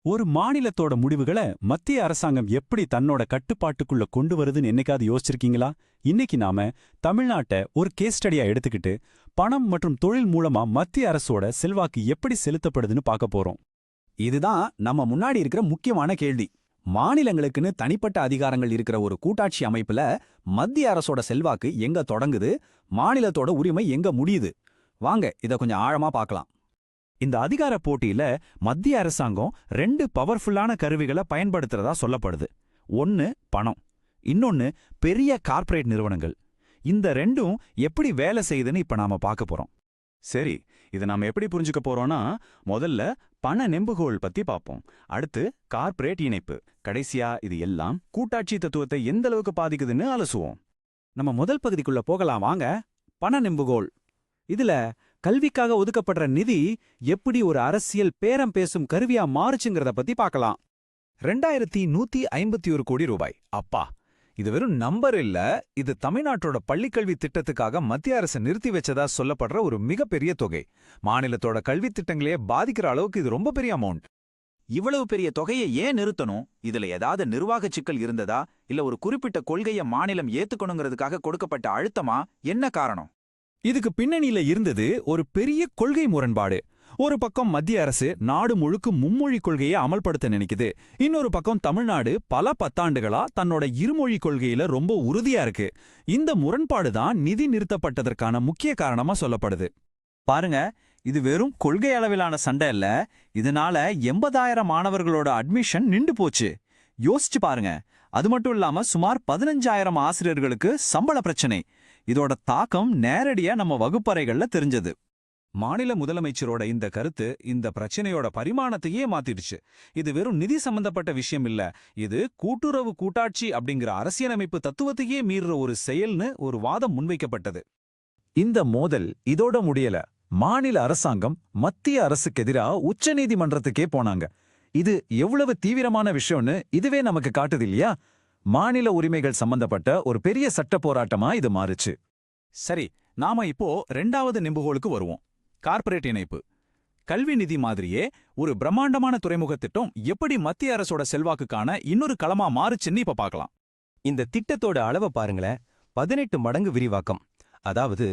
ஒரு மாநிலத்தோட முடிவுகளை மத்திய அரசாங்கம் எப்படி தன்னோட கட்டுப்பாட்டுக்குள்ள கொண்டு வருதுன்னு என்னைக்காவது யோசிச்சிருக்கீங்களா? இன்னைக்கு நாம தமிழ்நாட்டை ஒரு கேஸ் ஸ்டடியா எடுத்துக்கிட்டு பணம் மற்றும் தொழில் மூலமா மத்திய அரசோட செல்வாக்கு எப்படி செலுத்தப்படுதுன்னு பார்க்க போறோம். இதுதான் நம்ம முன்னாடி இருக்கிற முக்கியமான கேள்வி. மாநிலங்களுக்குன்னு தனிப்பட்ட அதிகாரங்கள் இருக்கிற ஒரு கூட்டாட்சி அமைப்புல மத்திய அரசோட செல்வாக்கு எங்க தொடங்குது, மாநிலத்தோட உரிமை எங்க முடியுது? வாங்க இத கொஞ்சம் ஆழமா பார்க்கலாம். இந்த அதிகார போட்டியில மத்திய அரசாங்கம் ரெண்டு பவர்ஃபுல்லான கருவிகளை பயன்படுத்துறதா சொல்லப்படுது. ஒன்னு பணம், இன்னொன்னு பெரிய கார்ப்பரேட் நிறுவனங்கள். இந்த ரெண்டும் எப்படி வேலை செய்யுதுன்னு இப்ப நாம பார்க்க போறோம். சரி, இதை நாம எப்படி புரிஞ்சுக்க போறோம்னா, முதல்ல பண நெம்புகோல் பத்தி பார்ப்போம். அடுத்து கார்ப்பரேட் இணைப்பு. கடைசியா இது எல்லாம் கூட்டாட்சி தத்துவத்தை எந்த அளவுக்கு பாதிக்குதுன்னு அலசுவோம். நம்ம முதல் பகுதிக்குள்ள போகலாம் வாங்க. பண நெம்புகோல். இதுல கல்விக்காக ஒதுக்கப்படுற நிதி எப்படி ஒரு அரசியல் பேரம் பேசும் கருவியா மாறுச்சுங்கிறத பத்தி பார்க்கலாம். 2151 கோடி ரூபாய். அப்பா, இது வெறும் நம்பர் இல்ல, இது தமிழ்நாட்டோட பள்ளிக்கல்வி திட்டத்துக்காக மத்திய அரசு நிறுத்தி வச்சதா சொல்லப்படுற ஒரு மிகப்பெரிய தொகை. மாநிலத்தோட கல்வி திட்டங்களையே பாதிக்கிற அளவுக்கு இது ரொம்ப பெரிய அமௌண்ட். இவ்வளவு பெரிய தொகையை ஏன் நிறுத்தணும்? இதுல ஏதாவது நிர்வாக சிக்கல் இருந்ததா, இல்ல ஒரு குறிப்பிட்ட கொள்கையை மாநிலம் ஏத்துக்கணுங்கிறதுக்காக கொடுக்கப்பட்ட அழுத்தமா? என்ன காரணம்? இதுக்கு பின்னணியில இருந்தது ஒரு பெரிய கொள்கை முரண்பாடு. ஒரு பக்கம் மத்திய அரசு நாடு முழுக்க மும்மொழி கொள்கையை அமல்படுத்த நினைக்குது. இன்னொரு பக்கம் தமிழ்நாடு பல பத்தாண்டுகளா தன்னோட இருமொழி கொள்கையில ரொம்ப உறுதியா இருக்கு. இந்த முரண்பாடுதான் நிதி நிறுத்தப்பட்டதற்கான முக்கிய காரணமா சொல்லப்படுது. பாருங்க, இது வெறும் கொள்கை அளவிலான சண்டை இல்ல. இதனால 80,000 மாணவர்களோட அட்மிஷன் நின்று போச்சு. யோசிச்சு பாருங்க. அது மட்டும் இல்லாம சுமார் 15,000 ஆசிரியர்களுக்கு சம்பள பிரச்சனை. இதோட தாக்கம் நேரடியா நம்ம வகுப்பறைகள்ல தெரிஞ்சது. மாநில முதலமைச்சரோட இந்த கருத்து இந்த பிரச்சனையோட பரிமாணத்தையே மாத்திடுச்சு. இது வெறும் நிதி சம்பந்தப்பட்ட விஷயம் இல்ல, இது கூட்டுறவு கூட்டாட்சி அப்படிங்கிற அரசியலமைப்பு தத்துவத்தையே மீறுற ஒரு செயல்னு ஒரு வாதம் முன்வைக்கப்பட்டது. இந்த மோதல் இதோட முடியல. மாநில அரசாங்கம் மத்திய அரசுக்கு எதிராக உச்சநீதிமன்றத்துக்கே போனாங்க. இது எவ்வளவு தீவிரமான விஷயம்னு இதுவே நமக்கு காட்டுது இல்லையா? மாநில உரிமைகள் சம்பந்தப்பட்ட ஒரு பெரிய சட்ட போராட்டமா இது மாறுச்சு. சரி, நாம இப்போ 2வது நெம்புகோலுக்கு வருவோம். கார்ப்பரேட் இணைப்பு. கல்வி நிதி மாதிரியே ஒரு பிரம்மாண்டமான துறைமுக திட்டம் எப்படி மத்திய அரசோட செல்வாக்குக்கான இன்னொரு களமா மாறுச்சுன்னு இப்ப பார்க்கலாம். இந்த திட்டத்தோட அளவை பாருங்களேன். 18 மடங்கு விரிவாக்கம். அதாவது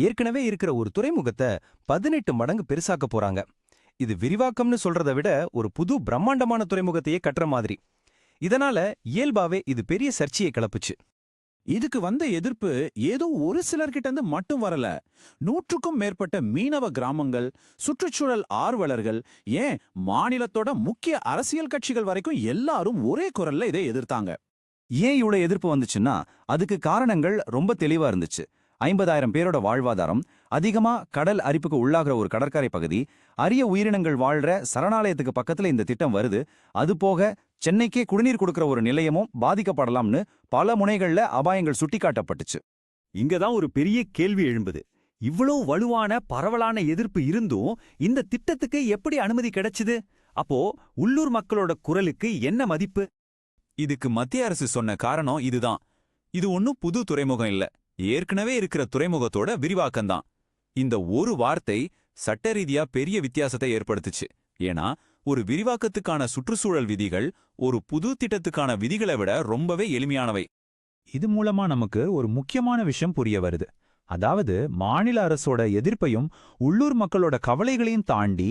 ஏற்கனவே இருக்கிற ஒரு துறைமுகத்தை 18 மடங்கு பெருசாக்க போறாங்க. இது விரிவாக்கம்னு சொல்றதை விட ஒரு புது பிரம்மாண்டமான துறைமுகத்தையே கட்டுற மாதிரி. இதனால இயல்பாவே இது பெரிய சர்ச்சையை கிளப்புச்சு. இதுக்கு வந்த எதிர்ப்பு ஏதோ ஒரு சிலர்கிட்ட இருந்து மட்டும் வரல. 100க்கும் மேற்பட்ட மீனவ கிராமங்கள், சுற்றுச்சூழல் ஆர்வலர்கள், ஏன் மாநிலத்தோட முக்கிய அரசியல் கட்சிகள் வரைக்கும் எல்லாரும் ஒரே குரல்ல இதை எதிர்த்தாங்க. ஏன் இவ்வளவு எதிர்ப்பு வந்துச்சுன்னா அதுக்கு காரணங்கள் ரொம்ப தெளிவா இருந்துச்சு. 50,000 பேரோட வாழ்வாதாரம், அதிகமா கடல் அரிப்புக்கு உள்ளாகிற ஒரு கடற்கரை பகுதி, அரிய உயிரினங்கள் வாழ்ற சரணாலயத்துக்கு பக்கத்துல இந்த திட்டம் வருது. அது போக சென்னைக்கே குடிநீர் கொடுக்கிற ஒரு நிலையமும் பாதிக்கப்படலாம்னு பல முனைகள்ல அபாயங்கள் சுட்டிக்காட்டப்பட்டுச்சு. இங்கதான் ஒரு பெரிய கேள்வி எழும்புது. இவ்வளோ வலுவான பரவலான எதிர்ப்பு இருந்தும் இந்த திட்டத்துக்கு எப்படி அனுமதி கிடைச்சுது? அப்போ உள்ளூர் மக்களோட குரலுக்கு என்ன மதிப்பு? இதுக்கு மத்திய அரசு சொன்ன காரணம் இதுதான். இது ஒன்னும் புது துறைமுகம் இல்ல, ஏற்கனவே இருக்கிற துறைமுகத்தோட விரிவாக்கம்தான். இந்த ஒரு வார்த்தை சட்ட ரீதியா பெரிய வித்தியாசத்தை ஏற்படுத்துச்சு. ஏன்னா ஒரு விரிவாக்கத்துக்கான சுற்றுச்சூழல் விதிகள் ஒரு புது திட்டத்துக்கான விதிகளை விட ரொம்பவே எளிமையானவை. இது மூலமா நமக்கு ஒரு முக்கியமான விஷயம் புரிய வருது. அதாவது மாநில அரசோட எதிர்ப்பையும் உள்ளூர் மக்களோட கவலைகளையும் தாண்டி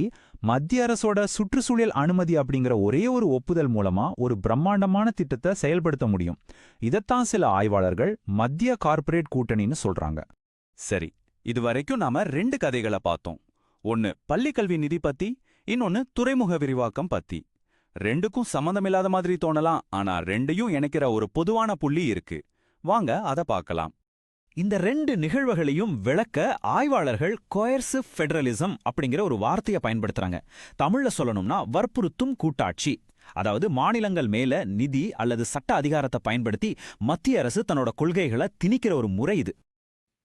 மத்திய அரசோட சுற்றுச்சூழல் அனுமதி அப்படிங்கிற ஒரே ஒரு ஒப்புதல் மூலமா ஒரு பிரம்மாண்டமான திட்டத்தை செயல்படுத்த முடியும். இதைத்தான் சில ஆய்வாளர்கள் மத்திய கார்ப்பரேட் கூட்டணின்னு சொல்றாங்க. சரி, இதுவரைக்கும் நாம 2 கதைகளை பார்த்தோம். ஒன்னு பள்ளிக்கல்வி நிதி பத்தி, இன்னொன்னு துறைமுக விரிவாக்கம் பத்தி. ரெண்டுக்கும் சம்பந்தமில்லாத மாதிரி தோணலாம், ஆனா ரெண்டையும் இணைக்கிற ஒரு பொதுவான புள்ளி இருக்கு. வாங்க அத பார்க்கலாம். இந்த 2 நிகழ்வுகளையும் விளக்க ஆய்வாளர்கள் கோயர்சிவ் ஃபெடரலிசம் அப்படிங்கிற ஒரு வார்த்தையை பயன்படுத்துறாங்க. தமிழ்ல சொல்லணும்னா வற்புறுத்தும் கூட்டாட்சி. அதாவது மாநிலங்கள் மேல நிதி அல்லது சட்ட அதிகாரத்தை பயன்படுத்தி மத்திய அரசு தன்னோட கொள்கைகளை திணிக்கிற ஒரு முறை இது.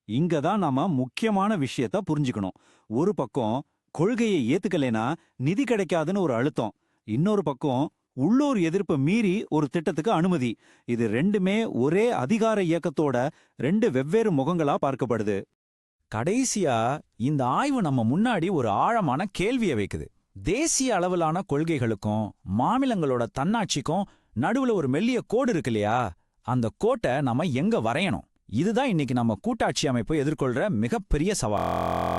இங்கதான் நாம முக்கியமான விஷயத்த புரிஞ்சுக்கணும். ஒரு பக்கம் கொள்கையை ஏத்துக்கலைனா நிதி கிடைக்காதுன்னு ஒரு அழுத்தம், இன்னொரு பக்கம் உள்ளூர் எதிர்ப்பு மீறி ஒரு திட்டத்துக்கு அனுமதி. இது ரெண்டுமே ஒரே அதிகார இயக்கத்தோட 2 வெவ்வேறு முகங்களா பார்க்கப்படுது. கடைசியா இந்த ஆய்வு நம்ம முன்னாடி ஒரு ஆழமான கேள்வியை வைக்குது. தேசிய அளவிலான கொள்கைகளுக்கும் மாநிலங்களோட தன்னாட்சிக்கும் நடுவுல ஒரு மெல்லிய கோடு இருக்கு இல்லையா, அந்த கோட்டை நாம எங்க வரையணும்? இதுதான் இன்னைக்கு நம்ம கூட்டாட்சி அமைப்பை எதிர்கொள்ற மிகப்பெரிய சவால்.